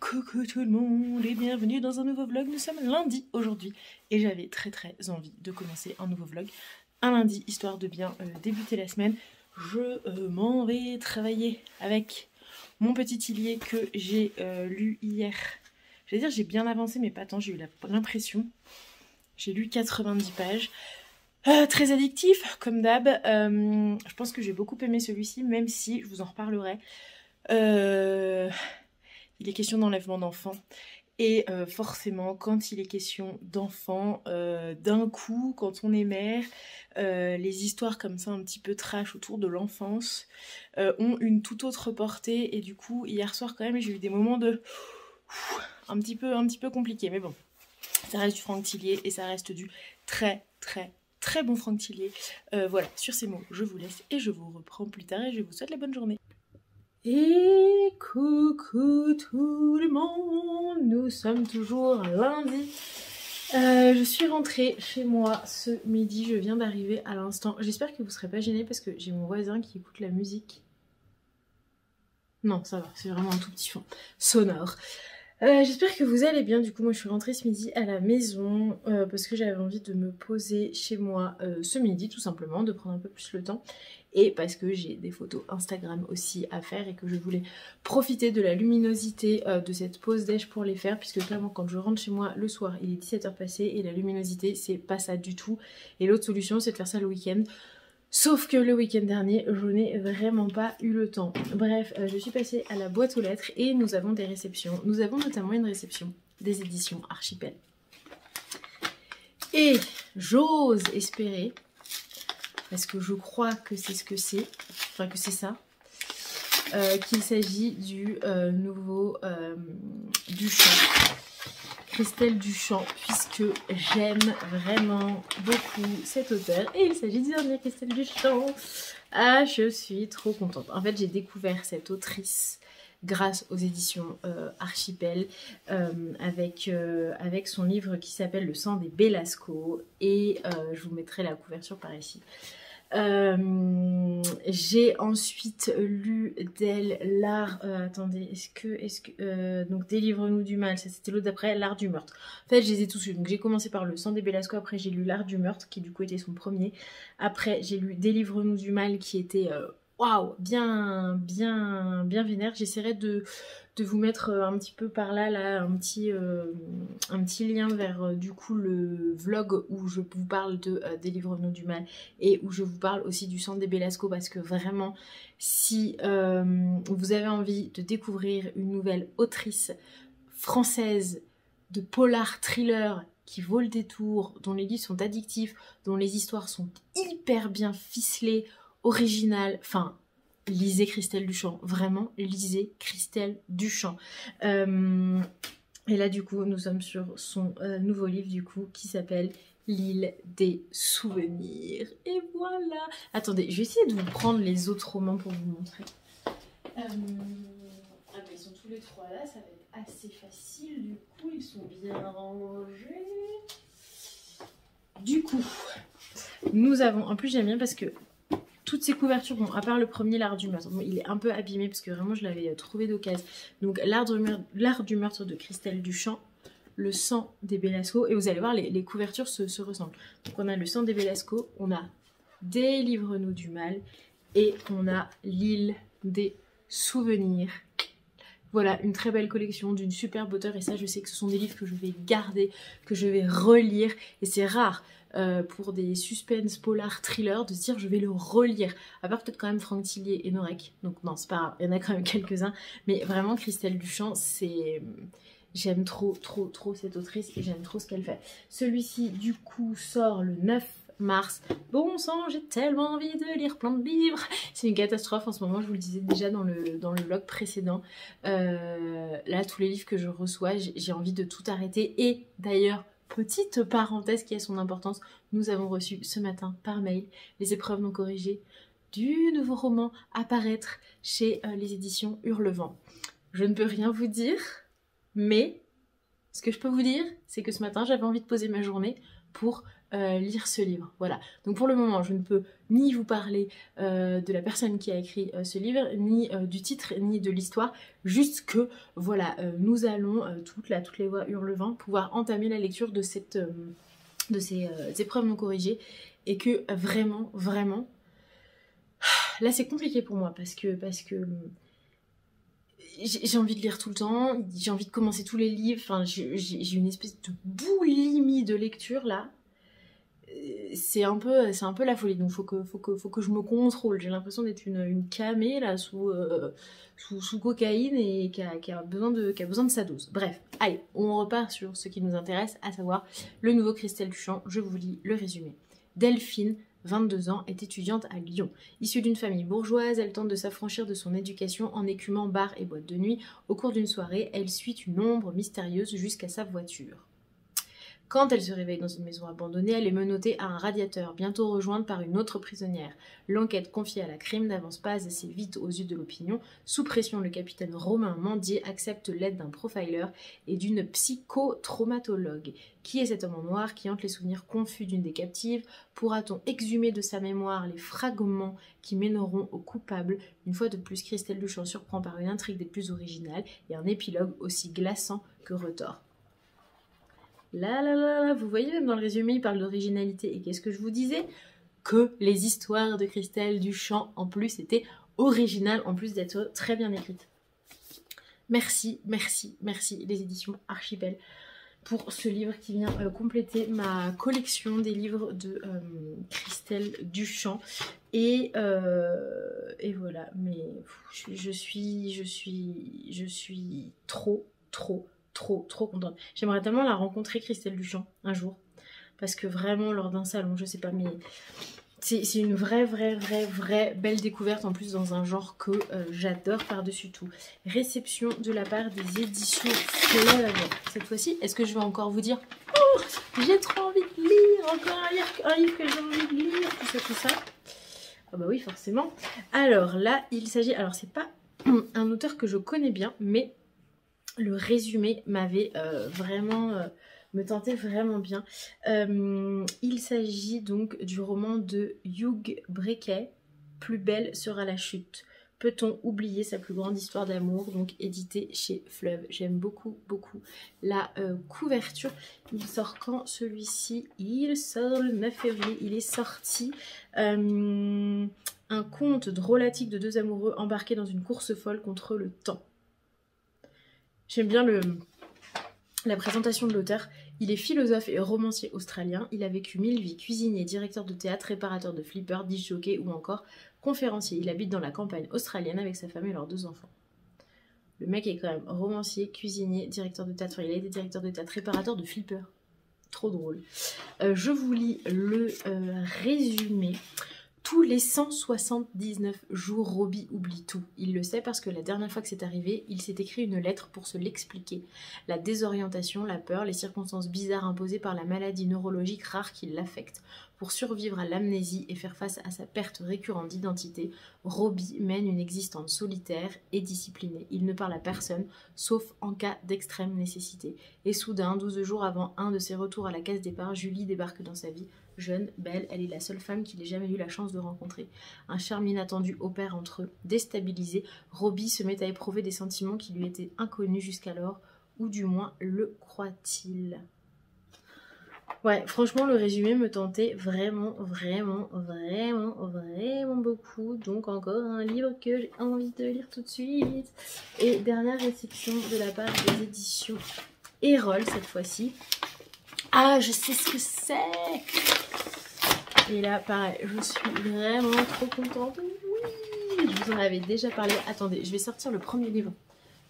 Coucou tout le monde et bienvenue dans un nouveau vlog. Nous sommes lundi aujourd'hui et j'avais très envie de commencer un nouveau vlog un lundi histoire de bien débuter la semaine. Je m'en vais travailler avec mon petit Ilié que j'ai lu hier. J'allais dire j'ai bien avancé mais pas tant, j'ai eu l'impression. J'ai lu 90 pages. Très addictif comme d'hab. Je pense que j'ai beaucoup aimé celui-ci même si je vous en reparlerai. Il est question d'enlèvement d'enfants et forcément quand il est question d'enfants, d'un coup quand on est mère, les histoires comme ça un petit peu trash autour de l'enfance ont une toute autre portée et du coup hier soir quand même j'ai eu des moments de un petit peu compliqués, mais bon, ça reste du Franck Tillier et ça reste du très bon Franck Tillier. Voilà, sur ces mots je vous laisse et je vous reprends plus tard et je vous souhaite la bonne journée. Et coucou tout le monde, nous sommes toujours lundi. Je suis rentrée chez moi ce midi, je viens d'arriver à l'instant. J'espère que vous ne serez pas gênés parce que j'ai mon voisin qui écoute la musique. Non, ça va, c'est vraiment un tout petit fond sonore. J'espère que vous allez bien. Du coup moi je suis rentrée ce midi à la maison parce que j'avais envie de me poser chez moi ce midi tout simplement, de prendre un peu plus le temps et parce que j'ai des photos Instagram aussi à faire et que je voulais profiter de la luminosité de cette pause déj pour les faire, puisque clairement quand je rentre chez moi le soir il est 17h passé et la luminosité c'est pas ça du tout et l'autre solution c'est de faire ça le week-end. Sauf que le week-end dernier, je n'ai vraiment pas eu le temps. Bref, je suis passée à la boîte aux lettres et nous avons des réceptions. Nous avons notamment une réception des éditions Archipel. Et j'ose espérer, parce que je crois que c'est ce que c'est, enfin que c'est ça, qu'il s'agit du nouveau Duchamp. Christelle Duchamp, puisque j'aime vraiment beaucoup cet auteur et il s'agit du dernier Christelle Duchamp. Ah, je suis trop contente. En fait, j'ai découvert cette autrice grâce aux éditions Archipel avec son livre qui s'appelle Le sang des Belasco et je vous mettrai la couverture par ici. J'ai ensuite lu d'elle l'art, attendez, donc Délivre-nous du mal, ça c'était l'autre d'après, L'art du meurtre. En fait je les ai tous lus, donc j'ai commencé par Le sang des Belasco, après j'ai lu L'art du meurtre qui du coup était son premier, après j'ai lu Délivre-nous du mal qui était waouh, bien vénère. J'essaierai de vous mettre un petit peu par là, un petit lien vers du coup le vlog où je vous parle de Délivre-nous du mal et où je vous parle aussi du sang des Belasco, parce que vraiment si vous avez envie de découvrir une nouvelle autrice française de polar thriller qui vaut le détour, dont les livres sont addictifs, dont les histoires sont hyper bien ficelées, originales, enfin lisez Christelle Duchamp, vraiment lisez Christelle Duchamp. Et là du coup nous sommes sur son nouveau livre du coup qui s'appelle L'île des souvenirs. Et voilà. Attendez, je vais essayer de vous prendre les autres romans pour vous montrer. Ah bah ils sont tous les trois là, ça va être assez facile. Du coup ils sont bien rangés. Du coup nous avons, en plus j'aime bien parce que toutes ces couvertures, bon, à part le premier, L'art du meurtre, bon, il est un peu abîmé parce que vraiment je l'avais trouvé d'occasion. Donc L'art du meurtre de Christelle Duchamp, Le sang des Belasco, et vous allez voir les couvertures se ressemblent. Donc on a Le sang des Belasco, on a Délivre-nous du mal et on a L'île des souvenirs. Voilà, une très belle collection d'une superbe auteure et ça je sais que ce sont des livres que je vais garder, que je vais relire et c'est rare. Pour des suspense, polar, thriller, de se dire je vais le relire, à part peut-être quand même Franck Tillier et Norek, donc non c'est pas grave, il y en a quand même quelques-uns, mais vraiment Christelle Duchamp, c'est... J'aime trop cette autrice et j'aime trop ce qu'elle fait. Celui-ci du coup sort le 9 mars. Bon sang, j'ai tellement envie de lire plein de livres. C'est une catastrophe en ce moment, je vous le disais déjà dans le vlog précédent. Là, tous les livres que je reçois, j'ai envie de tout arrêter. Et d'ailleurs, petite parenthèse qui a son importance, nous avons reçu ce matin par mail les épreuves non corrigées du nouveau roman à paraître chez les éditions Hurlevent. Je ne peux rien vous dire, mais ce que je peux vous dire, c'est que ce matin, j'avais envie de poser ma journée pour lire ce livre. Voilà. Donc pour le moment, je ne peux ni vous parler de la personne qui a écrit ce livre, ni du titre, ni de l'histoire. Juste que, voilà, nous allons, toutes les voix hurlent le vent, pouvoir entamer la lecture de ces épreuves non corrigées. Et que vraiment, vraiment, là c'est compliqué pour moi parce que j'ai envie de lire tout le temps, j'ai envie de commencer tous les livres, enfin j'ai une espèce de boulimie de lecture là. C'est un peu la folie, donc faut que je me contrôle. J'ai l'impression d'être une camée là sous cocaïne et qui a besoin de sa dose. Bref, allez, on repart sur ce qui nous intéresse, à savoir le nouveau Christelle Duchamp. Je vous lis le résumé. Delphine, 22 ans, est étudiante à Lyon. Issue d'une famille bourgeoise, elle tente de s'affranchir de son éducation en écumant bars et boîtes de nuit. Au cours d'une soirée, elle suit une ombre mystérieuse jusqu'à sa voiture. Quand elle se réveille dans une maison abandonnée, elle est menottée à un radiateur, bientôt rejointe par une autre prisonnière. L'enquête confiée à la crime n'avance pas assez vite aux yeux de l'opinion. Sous pression, le capitaine Romain Mandier accepte l'aide d'un profiler et d'une psychotraumatologue. Qui est cet homme en noir qui hante les souvenirs confus d'une des captives? Pourra-t-on exhumer de sa mémoire les fragments qui mèneront au coupable? Une fois de plus, Christelle Duchamp surprend par une intrigue des plus originales et un épilogue aussi glaçant que retors. Là, vous voyez, même dans le résumé, il parle d'originalité. Et qu'est-ce que je vous disais? Que les histoires de Christelle Duchamp, en plus, étaient originales, en plus d'être très bien écrites. Merci, les éditions Archipel, pour ce livre qui vient compléter ma collection des livres de Christelle Duchamp. Et voilà, mais je suis trop contente. J'aimerais tellement la rencontrer, Christelle Duchamp, un jour. Parce que vraiment, lors d'un salon, je sais pas, mais c'est une vraie belle découverte, en plus dans un genre que j'adore par-dessus tout. Réception de la part des éditions Fleuve. Cette fois-ci, est-ce que je vais encore vous dire « Oh, j'ai trop envie de lire, encore un livre que j'ai envie de lire », tout ça. Ah bah oui, forcément. Alors là, il s'agit... Alors c'est pas un auteur que je connais bien, mais... Le résumé m'avait me tentait vraiment bien. Il s'agit donc du roman de Hugh Brecket, Plus belle sera la chute. Peut-on oublier sa plus grande histoire d'amour, donc édité chez Fleuve. J'aime beaucoup la couverture. Il sort quand celui-ci? Il sort le 9 février. Il est sorti. Un conte drôlatique de deux amoureux embarqués dans une course folle contre le temps. J'aime bien la présentation de l'auteur. Il est philosophe et romancier australien. Il a vécu 1000 vies, cuisinier, directeur de théâtre, réparateur de flippers, disc-jockey ou encore conférencier. Il habite dans la campagne australienne avec sa femme et leurs 2 enfants. Le mec est quand même romancier, cuisinier, directeur de théâtre. Il a été directeur de théâtre, réparateur de flippers. Trop drôle. Je vous lis le résumé. Tous les 179 jours, Robbie oublie tout. Il le sait parce que la dernière fois que c'est arrivé, il s'est écrit une lettre pour se l'expliquer. La désorientation, la peur, les circonstances bizarres imposées par la maladie neurologique rare qui l'affecte. Pour survivre à l'amnésie et faire face à sa perte récurrente d'identité, Robbie mène une existence solitaire et disciplinée. Il ne parle à personne, sauf en cas d'extrême nécessité. Et soudain, 12 jours avant un de ses retours à la case départ, Julie débarque dans sa vie. Jeune, belle, elle est la seule femme qu'il ait jamais eu la chance de rencontrer. Un charme inattendu opère entre eux. Déstabilisé, Robbie se met à éprouver des sentiments qui lui étaient inconnus jusqu'alors, ou du moins le croit-il. Ouais, franchement, le résumé me tentait vraiment beaucoup. Donc encore un livre que j'ai envie de lire tout de suite. Et dernière réception de la part des éditions Erol cette fois-ci. Ah, je sais ce que c'est! Et là, pareil, je suis vraiment trop contente. Oui, je vous en avais déjà parlé. Attendez, je vais sortir le premier livre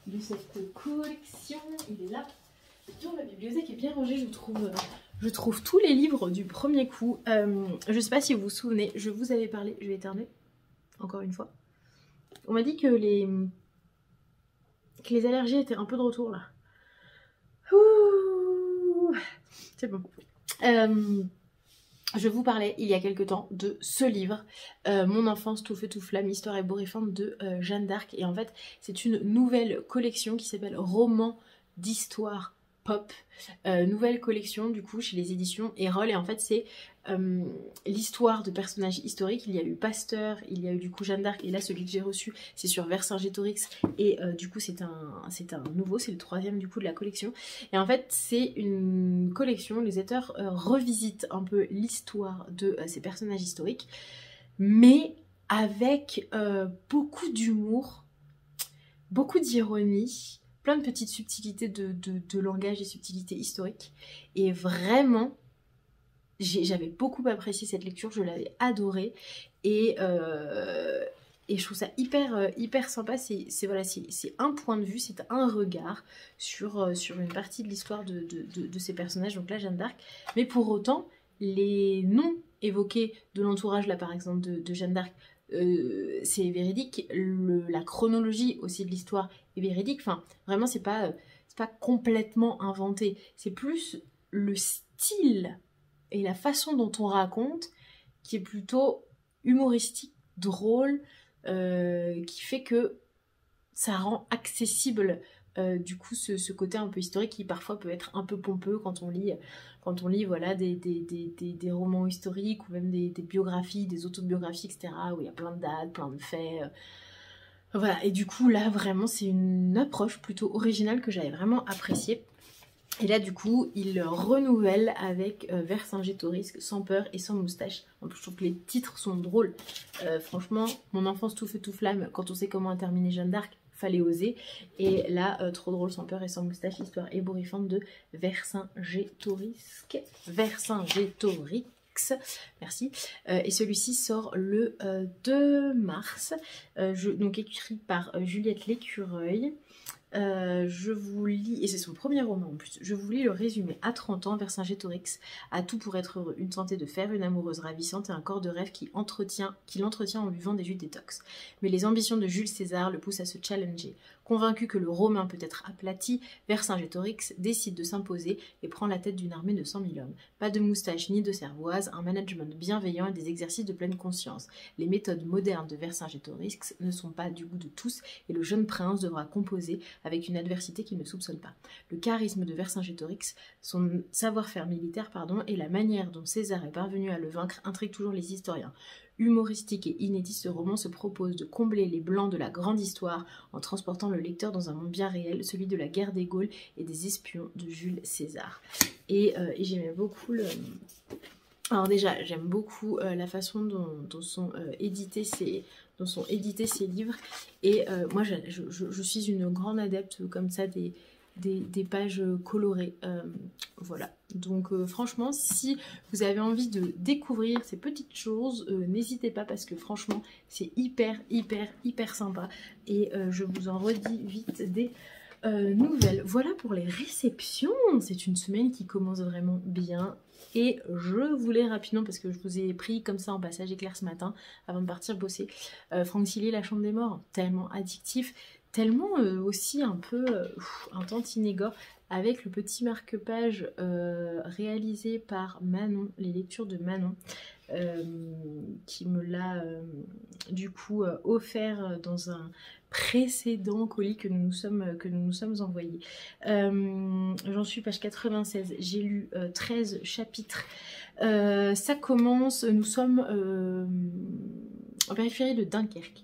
de cette collection. Il est là. Dans la bibliothèque est bien rangée, je trouve tous les livres du premier coup. Je ne sais pas si vous vous souvenez, je vous avais parlé, je vais éternuer, encore une fois. On m'a dit que les allergies étaient un peu de retour là. Ouh, c'est bon. Je vous parlais il y a quelque temps de ce livre, Mon enfance tout feu tout flamme, histoire ébouriffante de Jeanne d'Arc. Et en fait, c'est une nouvelle collection qui s'appelle Romans d'histoire Pop, nouvelle collection du coup chez les éditions Erol, et en fait c'est l'histoire de personnages historiques. Il y a eu Pasteur, il y a eu du coup Jeanne d'Arc, et là celui que j'ai reçu c'est sur Vercingétorix, et du coup c'est un nouveau, c'est le 3e du coup de la collection, et en fait c'est une collection, les auteurs revisitent un peu l'histoire de ces personnages historiques, mais avec beaucoup d'humour, beaucoup d'ironie, plein de petites subtilités de langage et subtilités historiques. Et vraiment, j'avais beaucoup apprécié cette lecture, je l'avais adorée. Et je trouve ça hyper sympa. C'est voilà, c'est un point de vue, c'est un regard sur une partie de l'histoire de ces personnages, donc là Jeanne d'Arc. Mais pour autant, les noms évoqués de l'entourage, là par exemple de Jeanne d'Arc, c'est véridique. La chronologie aussi de l'histoire est véridique. Enfin, vraiment, c'est pas complètement inventé. C'est plus le style et la façon dont on raconte qui est plutôt humoristique, drôle, qui fait que ça rend accessible du coup ce côté un peu historique qui parfois peut être un peu pompeux quand on lit voilà, des romans historiques ou même des biographies, des autobiographies, etc., où il y a plein de dates, plein de faits. Voilà, et du coup là vraiment c'est une approche plutôt originale que j'avais vraiment appréciée. Et là du coup il renouvelle avec Vercingétorix, sans peur et sans moustache. En plus je trouve que les titres sont drôles. Franchement, mon enfance tout feu tout flamme, quand on sait comment a terminé Jeanne d'Arc, fallait oser. Et là, trop drôle, sans peur et sans moustache, histoire ébouriffante de Vercingétorix. Merci. Et celui-ci sort le 2 mars. Donc écrit par Juliette Lécureuil. Je vous lis, et c'est son premier roman en plus, je vous lis le résumé. À 30 ans, Vercingétorix a tout pour être heureux, une santé de fer, une amoureuse ravissante et un corps de rêve qui l'entretient en buvant des jus détox. Mais les ambitions de Jules César le poussent à se challenger. Convaincu que le Romain peut être aplati, Vercingétorix décide de s'imposer et prend la tête d'une armée de 100 000 hommes. Pas de moustache ni de cervoise, un management bienveillant et des exercices de pleine conscience. Les méthodes modernes de Vercingétorix ne sont pas du goût de tous et le jeune prince devra composer avec une adversité qu'il ne soupçonne pas. Le charisme de Vercingétorix, son savoir-faire militaire, et la manière dont César est parvenu à le vaincre intrigue toujours les historiens. Humoristique et inédit, ce roman se propose de combler les blancs de la grande histoire en transportant le lecteur dans un monde bien réel, celui de la guerre des Gaules et des espions de Jules César. Et j'aimais beaucoup Alors déjà, j'aime beaucoup la façon dont sont édités ces livres. Et moi, je suis une grande adepte comme ça des pages colorées. Voilà. Donc franchement, si vous avez envie de découvrir ces petites choses, n'hésitez pas parce que franchement, c'est hyper sympa. Et je vous en redis vite des nouvelles. Voilà pour les réceptions. C'est une semaine qui commence vraiment bien. Et je voulais rapidement, parce que je vous ai pris comme ça en passage éclair ce matin, avant de partir bosser, Franck Sillier, La Chambre des Morts, tellement addictif, tellement aussi un peu un tantinet gore, avec le petit marque-page réalisé par Manon, les lectures de Manon, qui me l'a du coup offert dans un précédent colis que nous nous sommes envoyés. J'en suis page 96, j'ai lu 13 chapitres. Ça commence, nous sommes en périphérie de Dunkerque,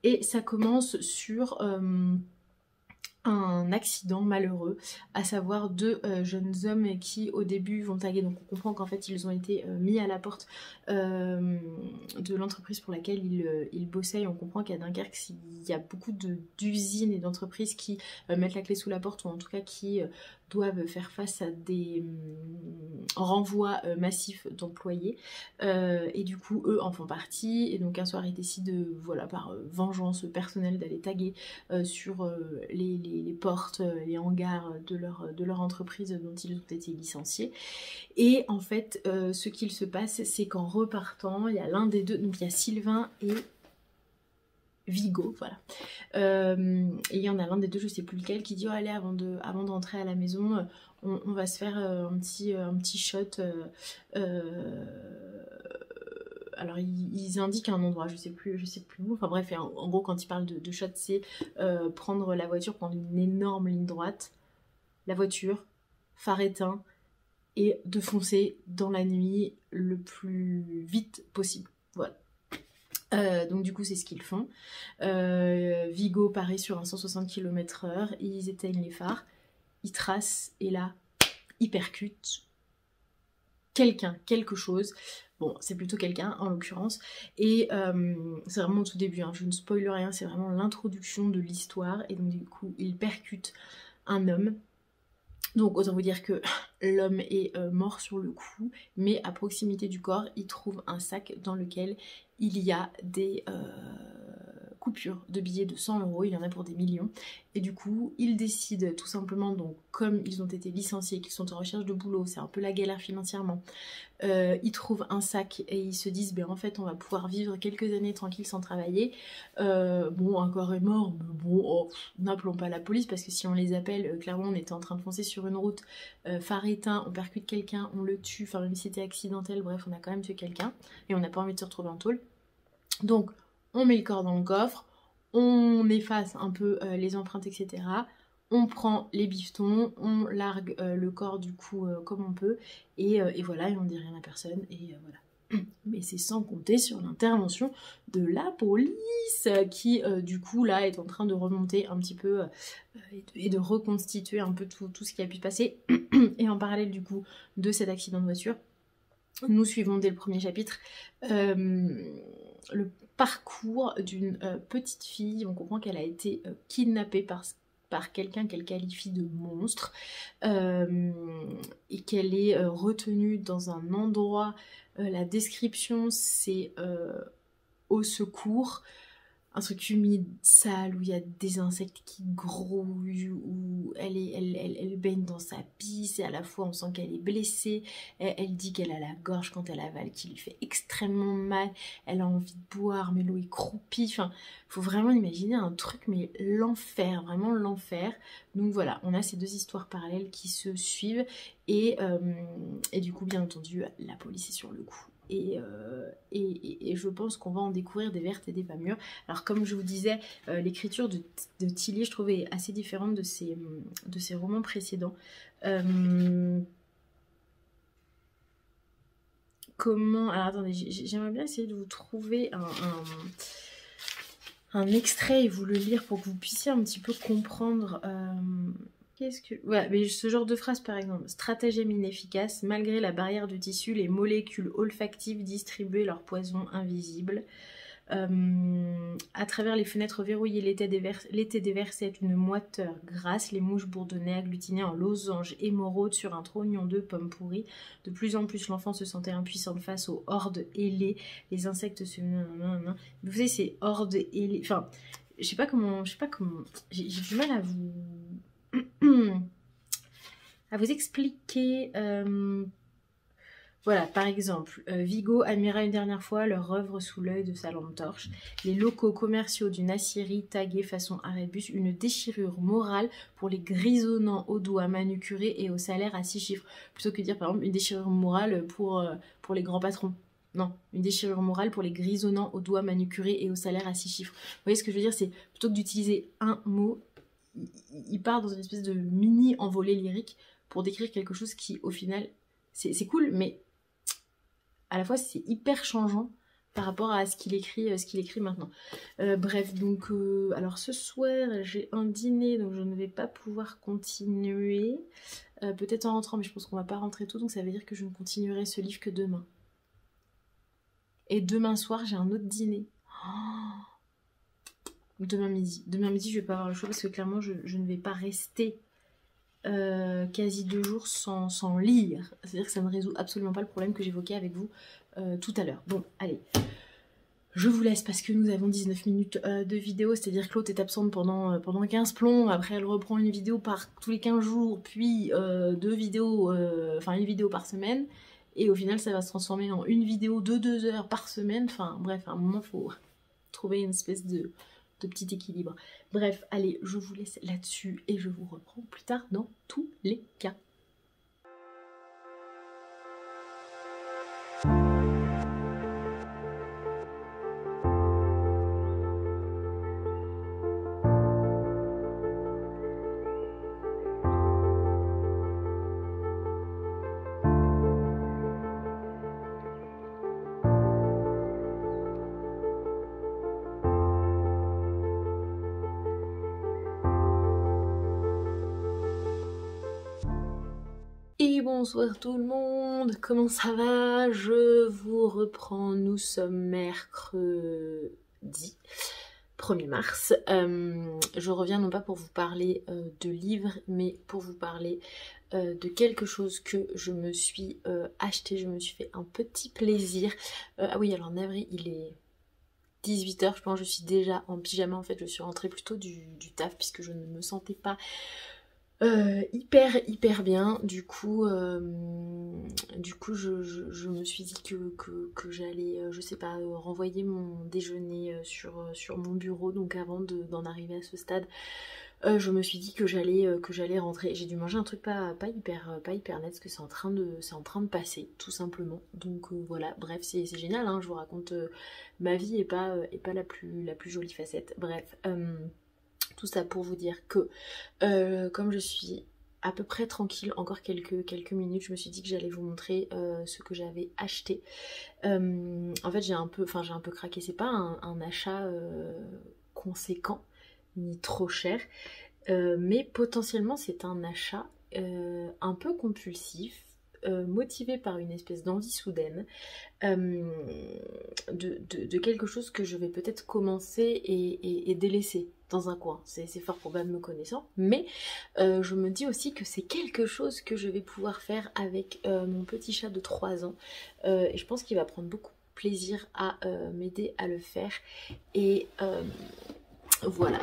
et ça commence sur un accident malheureux, à savoir deux jeunes hommes qui au début vont taguer, donc on comprend qu'en fait ils ont été mis à la porte de l'entreprise pour laquelle ils bossaient, et on comprend qu'à Dunkerque il y a beaucoup d'usines et d'entreprises qui mettent la clé sous la porte, ou en tout cas qui doivent faire face à des renvois massifs d'employés, et du coup eux en font partie, et donc un soir ils décident voilà, par vengeance personnelle, d'aller taguer sur les portes, les hangars de leur entreprise dont ils ont été licenciés. Et en fait ce qu'il se passe, c'est qu'en repartant, il y a l'un des deux, donc il y a Sylvain et Vigo, voilà. Et il y en a l'un des deux, je sais plus lequel, qui dit oh, allez, avant de rentrer à la maison, on va se faire un petit shot. Alors ils indiquent un endroit, je sais plus où. Enfin bref, en gros quand ils parlent de shot, c'est prendre la voiture, prendre une énorme ligne droite, la voiture, phare éteint, et de foncer dans la nuit le plus vite possible. Voilà. Donc du coup c'est ce qu'ils font. Vigo paraît sur un 160 km/h, ils éteignent les phares, ils tracent et là ils percutent quelqu'un, quelque chose. Bon, c'est plutôt quelqu'un en l'occurrence. Et c'est vraiment au tout début, hein, je ne spoile rien, c'est vraiment l'introduction de l'histoire. Et donc du coup ils percutent un homme. Donc autant vous dire que l'homme est mort sur le coup, mais à proximité du corps, il trouve un sac dans lequel il y a des coupures de billets de 100 €, il y en a pour des millions. Et du coup, ils décident tout simplement, donc comme ils ont été licenciés, qu'ils sont en recherche de boulot, c'est un peu la galère financièrement, ils trouvent un sac et ils se disent, ben en fait on va pouvoir vivre quelques années tranquille sans travailler. Bon, un corps est mort, mais bon, oh, n'appelons pas la police parce que si on les appelle, clairement on était en train de foncer sur une route, phare éteint, on percute quelqu'un, on le tue, enfin même si c'était accidentel, bref on a quand même tué quelqu'un et on n'a pas envie de se retrouver en tôle. Donc on met le corps dans le coffre, on efface un peu les empreintes, etc. On prend les bifetons, on largue le corps du coup comme on peut, et voilà, et on dit rien à personne, et voilà. Mais c'est sans compter sur l'intervention de la police qui du coup là est en train de remonter un petit peu et de reconstituer un peu tout ce qui a pu se passer. Et en parallèle du coup de cet accident de voiture, nous suivons dès le premier chapitre le parcours d'une petite fille. On comprend qu'elle a été kidnappée par quelqu'un qu'elle qualifie de monstre et qu'elle est retenue dans un endroit, la description c'est au secours, un truc humide, sale, où il y a des insectes qui grouillent, où elle baigne dans sa pisse, et à la fois on sent qu'elle est blessée. Elle dit qu'elle a la gorge quand elle avale, qui lui fait extrêmement mal. Elle a envie de boire, mais l'eau est croupie. Enfin, faut vraiment imaginer un truc, mais l'enfer, vraiment l'enfer. Donc voilà, on a ces deux histoires parallèles qui se suivent, et du coup, bien entendu, la police est sur le coup. Et je pense qu'on va en découvrir des vertes et des pas mûres. Alors comme je vous disais, l'écriture de Tilly, je trouvais assez différente de ses romans précédents. Comment... Alors attendez, j'aimerais bien essayer de vous trouver un extrait et vous le lire pour que vous puissiez un petit peu comprendre... Qu'est-ce que... Ouais, mais ce genre de phrase par exemple. Stratagème inefficace, malgré la barrière du tissu, les molécules olfactives distribuaient leur poison invisible. À travers les fenêtres verrouillées, l'été déversait une moiteur grasse, les mouches bourdonnaient, agglutinées en losanges émeraudes sur un trognon de pommes pourries. De plus en plus, l'enfant se sentait impuissante face aux hordes ailées. Les insectes se... Vous savez, ces hordes ailées... Enfin, je sais pas comment... J'ai du mal à vous expliquer. Voilà, par exemple, Vigo admira une dernière fois leur œuvre sous l'œil de sa lampe torche. Les locaux commerciaux d'une aciérie tagués façon arrêt-bus, une déchirure morale pour les grisonnants aux doigts manucurés et au salaire à 6 chiffres. Plutôt que de dire par exemple une déchirure morale pour les grands patrons. Non, une déchirure morale pour les grisonnants aux doigts manucurés et au salaire à 6 chiffres. Vous voyez ce que je veux dire, c'est plutôt que d'utiliser un mot, il part dans une espèce de mini envolée lyrique pour décrire quelque chose qui au final c'est cool, mais à la fois c'est hyper changeant par rapport à ce qu'il écrit maintenant. Bref, donc alors ce soir j'ai un dîner, donc je ne vais pas pouvoir continuer, peut-être en rentrant, mais je pense qu'on va pas rentrer tôt, donc ça veut dire que je ne continuerai ce livre que demain. Et demain soir j'ai un autre dîner. Demain midi je vais pas avoir le choix parce que clairement je ne vais pas rester quasi 2 jours sans lire. C'est-à-dire que ça ne résout absolument pas le problème que j'évoquais avec vous tout à l'heure. Bon, allez, je vous laisse parce que nous avons 19 minutes de vidéo, c'est-à-dire que l'autre est absente pendant 15 plombs, après elle reprend une vidéo par tous les 15 jours, puis une vidéo par semaine, et au final ça va se transformer en une vidéo de 2 heures par semaine. Enfin bref, à un moment il faut trouver une espèce de petit équilibre. Bref, allez, je vous laisse là-dessus et je vous reprends plus tard dans tous les cas. bonsoir tout le monde, comment ça va? Je vous reprends, nous sommes mercredi 1er mars. Je reviens non pas pour vous parler de livres, mais pour vous parler de quelque chose que je me suis acheté, je me suis fait un petit plaisir. Ah oui, alors navré, il est 18h, je pense que je suis déjà en pyjama, en fait je suis rentrée plus tôt du taf puisque je ne me sentais pas hyper bien. Du coup je me suis dit que j'allais, je sais pas, renvoyer mon déjeuner sur mon bureau. Donc avant d'en arriver à ce stade, je me suis dit que j'allais rentrer. J'ai dû manger un truc pas hyper net parce que c'est en train de passer tout simplement. Donc voilà, bref, c'est génial, hein, je vous raconte ma vie et pas la plus jolie facette. Bref, tout ça pour vous dire que comme je suis à peu près tranquille, encore quelques minutes, je me suis dit que j'allais vous montrer ce que j'avais acheté. En fait j'ai un peu craqué, c'est pas un achat conséquent ni trop cher, mais potentiellement c'est un achat un peu compulsif, motivé par une espèce d'envie soudaine de quelque chose que je vais peut-être commencer et délaisser dans un coin. C'est fort probable me connaissant, mais je me dis aussi que c'est quelque chose que je vais pouvoir faire avec mon petit chat de 3 ans, et je pense qu'il va prendre beaucoup de plaisir à m'aider à le faire. Et voilà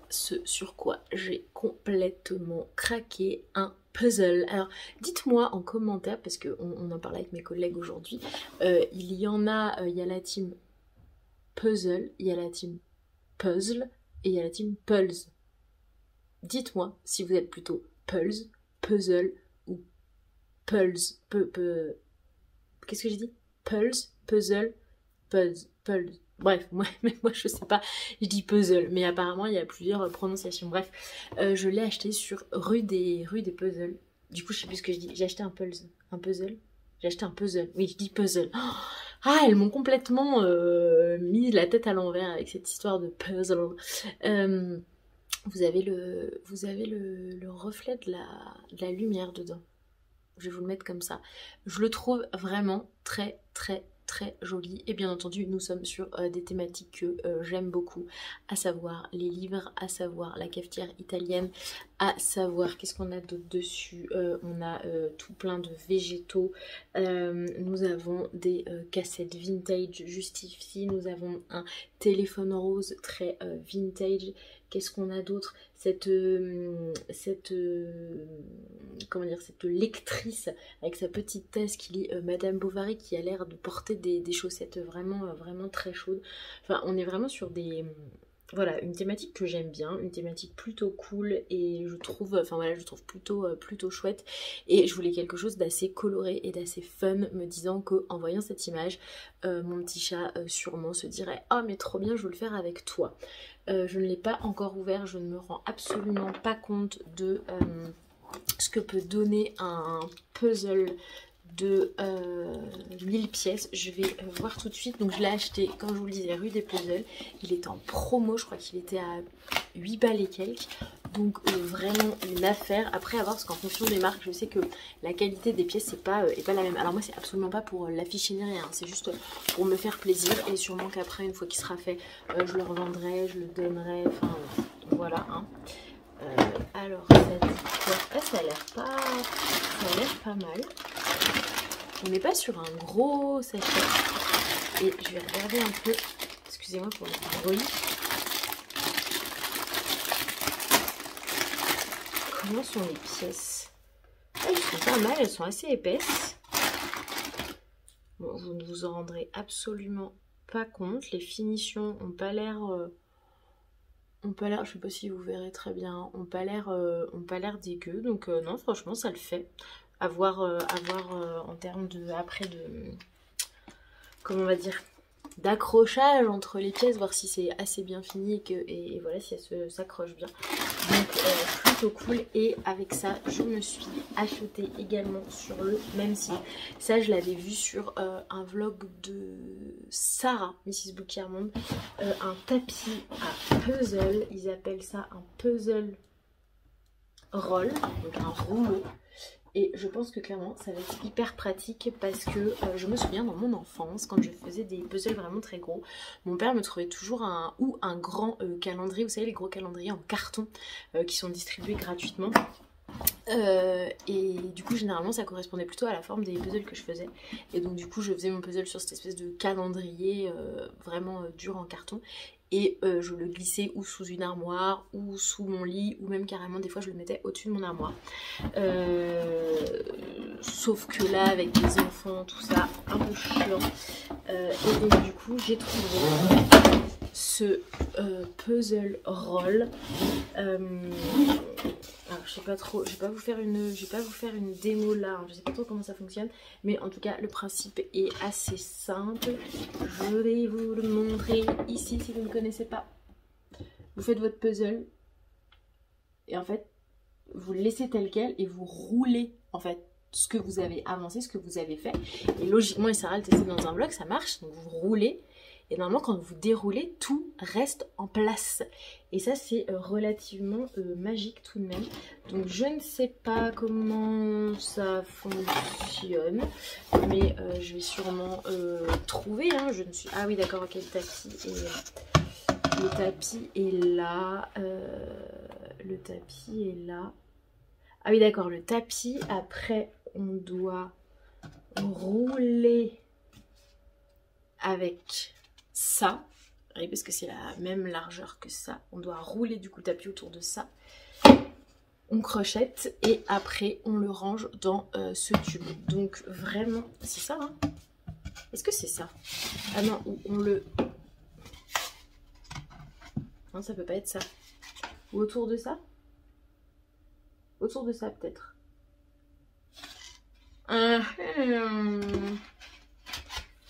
ce sur quoi j'ai complètement craqué, un puzzle. Alors dites-moi en commentaire, parce qu'on en parlait avec mes collègues aujourd'hui, il y a la team puzzle, il y a la team puzzle et il y a la team pulse. Dites-moi si vous êtes plutôt pulse, puzzle ou pulse. Qu'est-ce que j'ai dit? Pulse, puzzle, pulse. Bref, moi je sais pas, je dis puzzle, mais apparemment il y a plusieurs prononciations. Bref, je l'ai acheté sur rue des puzzles. Du coup je sais plus ce que je dis, j'ai acheté un puzzle. J'ai acheté un puzzle, oui je dis puzzle. Ah, elles m'ont complètement mis la tête à l'envers avec cette histoire de puzzle. Vous avez le reflet de la lumière dedans. Je vais vous le mettre comme ça. Je le trouve vraiment très joli, et bien entendu nous sommes sur des thématiques que j'aime beaucoup, à savoir les livres, à savoir la cafetière italienne, à savoir qu'est-ce qu'on a d'autre dessus. On a tout plein de végétaux, nous avons des cassettes vintage juste ici, nous avons un téléphone rose très vintage. Qu'est-ce qu'on a d'autre? Cette lectrice avec sa petite tasse qui lit Madame Bovary, qui a l'air de porter des chaussettes vraiment très chaudes. Enfin, on est vraiment sur voilà, une thématique que j'aime bien, une thématique plutôt cool, et je trouve plutôt chouette. Et je voulais quelque chose d'assez coloré et d'assez fun, me disant que en voyant cette image, mon petit chat sûrement se dirait « Oh mais trop bien, je veux le faire avec toi ». Je ne l'ai pas encore ouvert, je ne me rends absolument pas compte de ce que peut donner un puzzle de 1000 pièces. Je vais voir tout de suite. Donc je l'ai acheté, comme je vous le disais, rue des puzzles. Il était en promo, je crois qu'il était à 8 balles et quelques. Donc vraiment une affaire. Après à voir, parce qu'en fonction des marques, je sais que la qualité des pièces est pas la même. Alors moi c'est absolument pas pour l'afficher ni rien, c'est juste pour me faire plaisir. Et sûrement qu'après, une fois qu'il sera fait, je le revendrai, je le donnerai, enfin voilà, hein. Alors ça dit quoi? Ah, ça a l'air pas mal. On n'est pas sur un gros sachet. Et je vais regarder un peu, excusez-moi pour le bruit. Comment sont les pièces? Elles sont pas mal, elles sont assez épaisses. Bon, vous ne vous en rendrez absolument pas compte. Les finitions n'ont pas l'air... je sais pas si vous verrez très bien, ont pas l'air dégueu. Donc non, franchement, ça le fait. À voir en termes de comment on va dire, d'accrochage entre les pièces, voir si c'est assez bien fini et voilà, si elle s'accroche bien. Donc plutôt cool. Et avec ça, je me suis acheté également sur le même site. Ça, je l'avais vu sur un vlog de Sarah, Mrs. Bouquet-Armande, un tapis à puzzle. Ils appellent ça un puzzle roll, donc un rouleau. Et je pense que clairement ça va être hyper pratique parce que je me souviens dans mon enfance, quand je faisais des puzzles vraiment très gros, mon père me trouvait toujours un grand calendrier, vous savez les gros calendriers en carton qui sont distribués gratuitement. Et du coup généralement ça correspondait plutôt à la forme des puzzles que je faisais, et donc du coup je faisais mon puzzle sur cette espèce de calendrier vraiment dur en carton, et je le glissais ou sous une armoire ou sous mon lit, ou même carrément des fois je le mettais au-dessus de mon armoire. Sauf que là avec des enfants tout ça un peu chiant, et donc du coup j'ai trouvé ce puzzle roll. Alors je sais pas trop, je vais pas vous faire une démo là, hein, je sais pas trop comment ça fonctionne, mais en tout cas le principe est assez simple. Je vais vous le montrer ici si vous ne connaissez pas. Vous faites votre puzzle et en fait vous le laissez tel quel et vous roulez en fait ce que vous avez avancé, ce que vous avez fait, et logiquement il sert à le tester dans un bloc, ça marche, donc vous roulez. Et normalement, quand vous déroulez, tout reste en place. Et ça, c'est relativement magique tout de même. Donc, je ne sais pas comment ça fonctionne. Mais je vais sûrement trouver. Hein. Je ne suis... Ah oui, d'accord, ok, le tapis est là. Le tapis est là. Ah oui, d'accord, le tapis. Après, on doit rouler avec... ça, parce que c'est la même largeur que ça, on doit rouler du coup le tapis autour de ça, on crochette et après on le range dans ce tube. Donc vraiment, c'est ça hein? Est-ce que c'est ça? Ah non, on le... Non, ça peut pas être ça. Ou autour de ça? Autour de ça peut-être. Il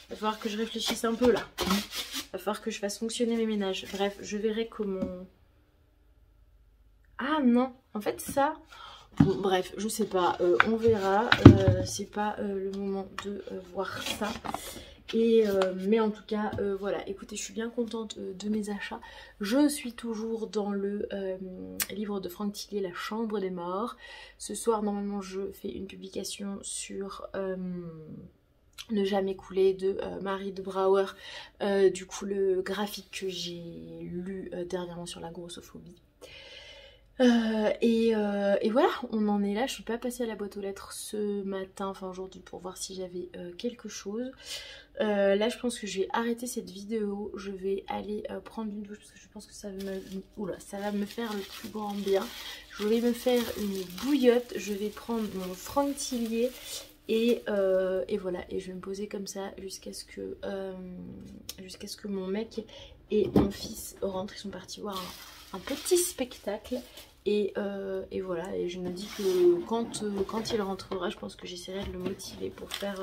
va falloir que je réfléchisse un peu là. Il va falloir que je fasse fonctionner mes ménages. Bref, je verrai comment... Ah non, en fait ça... Bon, bref, je sais pas, on verra. C'est pas le moment de voir ça. Et, mais en tout cas, voilà, écoutez, je suis bien contente de mes achats. Je suis toujours dans le livre de Franck Tillier, La Chambre des Morts. Ce soir, normalement, je fais une publication sur... Ne jamais couler de Marie de Brouwer, du coup le graphique que j'ai lu dernièrement sur la grossophobie. Et voilà, on en est là. Je suis pas passée à la boîte aux lettres ce matin, enfin aujourd'hui, pour voir si j'avais quelque chose. Là je pense que je vais arrêter cette vidéo, je vais aller prendre une douche parce que je pense que ça va me faire le plus grand bien. Je vais me faire une bouillotte, je vais prendre mon Franck Tillier. Et voilà, et je vais me poser comme ça jusqu'à ce que mon mec et mon fils rentrent. Ils sont partis voir un petit spectacle. Et voilà, et je me dis que quand il rentrera, je pense que j'essaierai de le motiver pour faire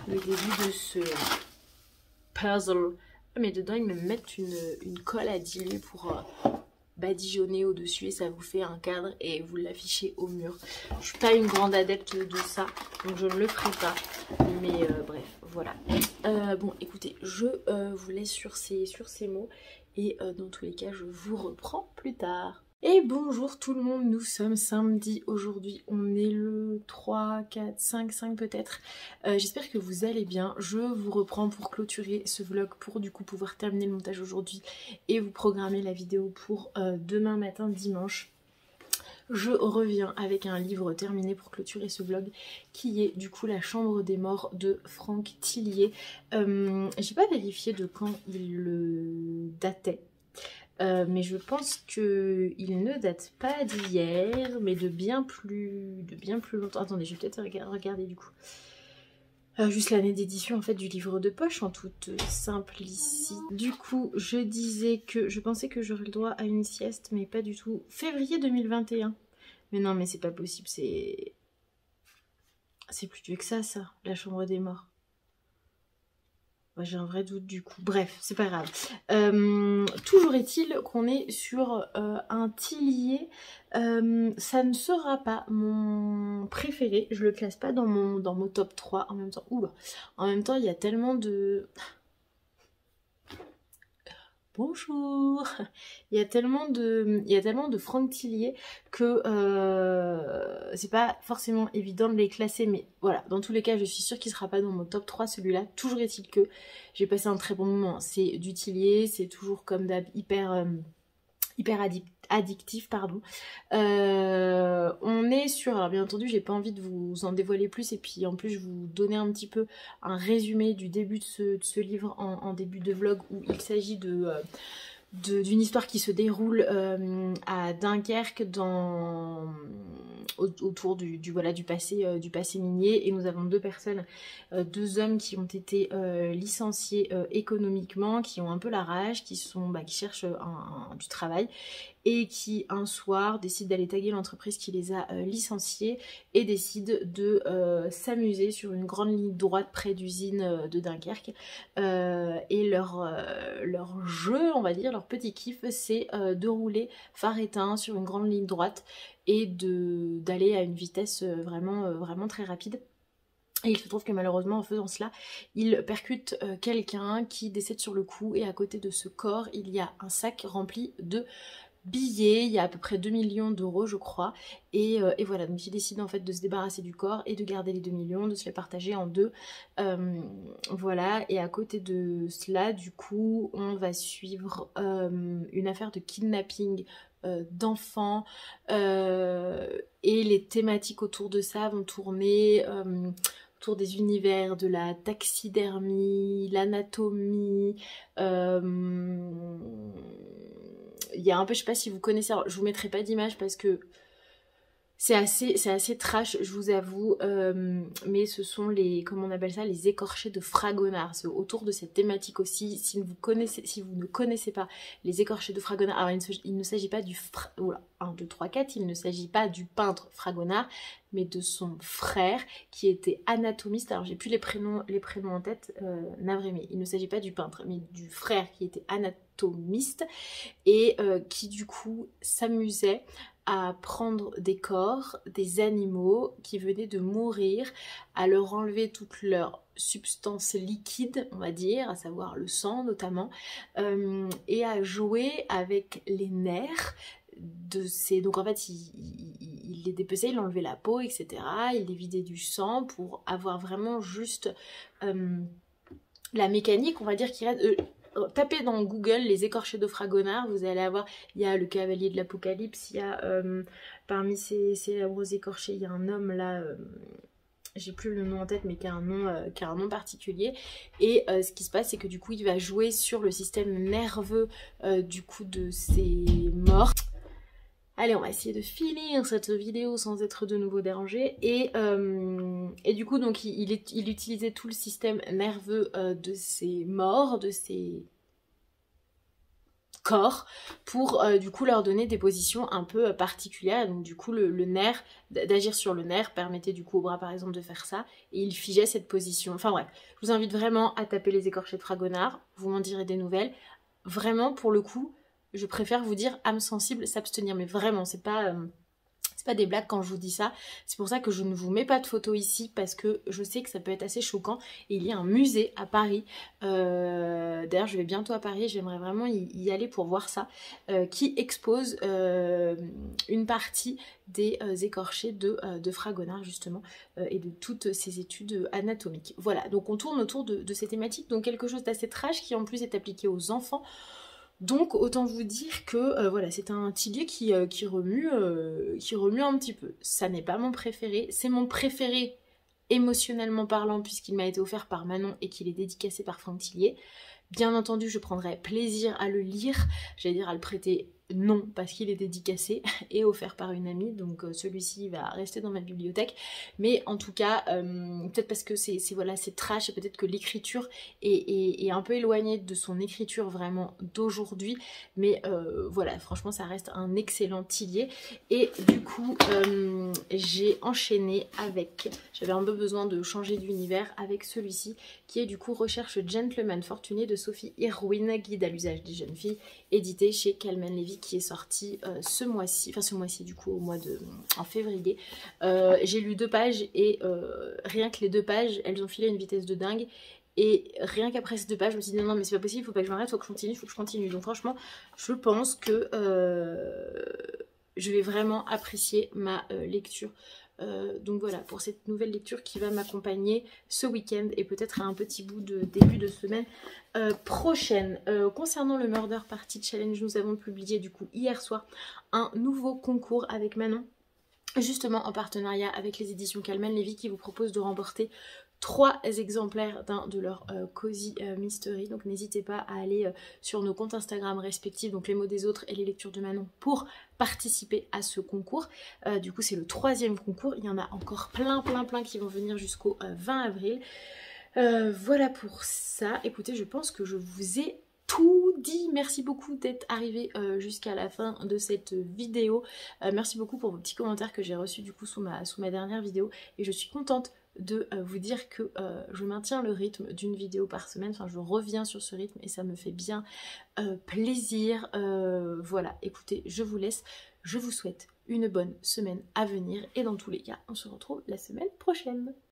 le début de ce puzzle. Mais dedans, ils me mettent une colle à diluer pour... badigeonner au-dessus et ça vous fait un cadre et vous l'affichez au mur. Je suis pas une grande adepte de ça, donc je ne le ferai pas, mais bref, voilà. Bon, écoutez, je vous laisse sur ces mots et dans tous les cas, je vous reprends plus tard. Et bonjour tout le monde, nous sommes samedi aujourd'hui, on est le 3, 4, 5 peut-être. J'espère que vous allez bien, je vous reprends pour clôturer ce vlog pour du coup pouvoir terminer le montage aujourd'hui et vous programmer la vidéo pour demain matin dimanche. Je reviens avec un livre terminé pour clôturer ce vlog qui est du coup La Chambre des Morts de Franck Tillier. J'ai pas vérifié de quand il le datait. Mais je pense qu'il ne date pas d'hier, mais de bien plus longtemps. Attendez, je vais peut-être regarder du coup. Juste l'année d'édition en fait du livre de poche en toute simplicité. Du coup, je disais que je pensais que j'aurais le droit à une sieste, mais pas du tout. Février 2021. Mais non, mais c'est pas possible, c'est plus vieux que ça, La Chambre des Morts. J'ai un vrai doute du coup. Bref, c'est pas grave. Toujours est-il qu'on est sur un Tillier. Ça ne sera pas mon préféré. Je le classe pas dans mon top 3 en même temps. Oula. En même temps, il y a tellement de... bonjour. Il y a tellement de Franck Tillier que c'est pas forcément évident de les classer, mais voilà, dans tous les cas, je suis sûre qu'il sera pas dans mon top 3 celui-là. Toujours est-il que j'ai passé un très bon moment. C'est du Tillier, c'est toujours comme d'hab hyper addictif, pardon. On est sur, alors bien entendu j'ai pas envie de vous en dévoiler plus, et puis en plus je vais vous donner un petit peu un résumé du début de ce livre en début de vlog, où il s'agit d'une histoire qui se déroule à Dunkerque autour du passé minier, et nous avons deux personnes, deux hommes qui ont été licenciés économiquement, qui ont un peu la rage, qui cherchent du travail, et qui un soir décident d'aller taguer l'entreprise qui les a licenciés, et décident de s'amuser sur une grande ligne droite près d'usine de Dunkerque, et leur jeu, on va dire, leur petit kiff, c'est de rouler phare éteint sur une grande ligne droite et d'aller à une vitesse vraiment très rapide. Et il se trouve que malheureusement en faisant cela, il percute quelqu'un qui décède sur le coup, et à côté de ce corps il y a un sac rempli de billets, il y a à peu près 2 millions d'euros je crois, et voilà, donc il décide en fait de se débarrasser du corps et de garder les 2 millions, de se les partager en deux, voilà. Et à côté de cela, du coup, on va suivre une affaire de kidnapping d'enfants, et les thématiques autour de ça vont tourner autour des univers de la taxidermie, l'anatomie, il y a un peu, je sais pas si vous connaissez, alors je vous mettrai pas d'image parce que c'est assez trash, je vous avoue, mais ce sont comment on appelle ça, les écorchés de Fragonard. C'est autour de cette thématique aussi. Si vous ne connaissez pas les écorchés de Fragonard, alors il ne s'agit pas du 1, 2, 3, 4, il ne s'agit pas du peintre Fragonard, mais de son frère qui était anatomiste. Alors j'ai plus les prénoms en tête, navré, mais il ne s'agit pas du peintre, mais du frère qui était anatomiste, et qui du coup s'amusait à prendre des corps, des animaux qui venaient de mourir, à leur enlever toute leur substance liquide, on va dire, à savoir le sang notamment, et à jouer avec les nerfs de ces... Donc en fait, il les dépeçait, il enlevait la peau, etc. Il les vidait du sang pour avoir vraiment juste la mécanique, on va dire, qui reste... tapez dans Google les écorchés de Fragonard, vous allez avoir, il y a le cavalier de l'Apocalypse, il y a parmi ces célèbres écorchés, il y a un homme là, j'ai plus le nom en tête, mais qui a un nom particulier, et ce qui se passe, c'est que du coup il va jouer sur le système nerveux du coup de ces morts. Allez, on va essayer de finir cette vidéo sans être de nouveau dérangé. Et du coup, donc, il utilisait tout le système nerveux de ces morts, de ces corps, pour du coup leur donner des positions un peu particulières. Donc du coup, le nerf, d'agir sur le nerf permettait du coup au bras par exemple de faire ça, et il figeait cette position. Enfin bref, je vous invite vraiment à taper les écorchés de Fragonard, vous m'en direz des nouvelles. Vraiment, pour le coup, je préfère vous dire âme sensible, s'abstenir, mais vraiment, c'est pas des blagues quand je vous dis ça. C'est pour ça que je ne vous mets pas de photos ici, parce que je sais que ça peut être assez choquant. Et il y a un musée à Paris, d'ailleurs je vais bientôt à Paris, j'aimerais vraiment y aller pour voir ça, qui expose une partie des écorchés de Fragonard justement, et de toutes ces études anatomiques. Voilà, donc on tourne autour de ces thématiques, donc quelque chose d'assez trash qui en plus est appliqué aux enfants. Donc autant vous dire que voilà, c'est un Tillier qui remue un petit peu. Ça n'est pas mon préféré, c'est mon préféré émotionnellement parlant, puisqu'il m'a été offert par Manon et qu'il est dédicacé par Franck Tillier. Bien entendu, je prendrai plaisir à le lire, j'allais dire à le prêter, non, parce qu'il est dédicacé et offert par une amie, donc celui-ci va rester dans ma bibliothèque. Mais en tout cas, peut-être parce que c'est trash, et peut-être que l'écriture est un peu éloignée de son écriture vraiment d'aujourd'hui. Mais voilà, franchement, ça reste un excellent Tillier. Et du coup, j'ai enchaîné avec... J'avais un peu besoin de changer d'univers avec celui-ci, qui est du coup Recherche Gentleman Fortuné de Sophie Irwin, guide à l'usage des jeunes filles, édité chez Calman Levy, qui est sorti ce mois-ci du coup en février. J'ai lu 2 pages et rien que les 2 pages, elles ont filé à une vitesse de dingue. Et rien qu'après ces 2 pages, je me suis dit non, mais c'est pas possible, il faut pas que je m'arrête, il faut que je continue. Donc franchement, je pense que je vais vraiment apprécier ma lecture. Donc voilà, pour cette nouvelle lecture qui va m'accompagner ce week-end et peut-être à un petit bout de début de semaine prochaine. Concernant le Murder Party Challenge, nous avons publié du coup hier soir un nouveau concours avec Manon, justement en partenariat avec les éditions Calman Lévy, qui vous propose de remporter 3 exemplaires d'un de leurs Cozy Mystery. Donc n'hésitez pas à aller sur nos comptes Instagram respectifs, donc les mots des autres et les lectures de Manon, pour participer à ce concours. Du coup c'est le 3e concours, il y en a encore plein qui vont venir jusqu'au 20 avril. Voilà pour ça. Écoutez, je pense que je vous ai tout dit. Merci beaucoup d'être arrivé jusqu'à la fin de cette vidéo. Merci beaucoup pour vos petits commentaires que j'ai reçus du coup sous ma dernière vidéo, et je suis contente de vous dire que je maintiens le rythme d'une vidéo par semaine. Enfin, je reviens sur ce rythme et ça me fait bien plaisir. Voilà, écoutez, je vous laisse. Je vous souhaite une bonne semaine à venir et dans tous les cas, on se retrouve la semaine prochaine.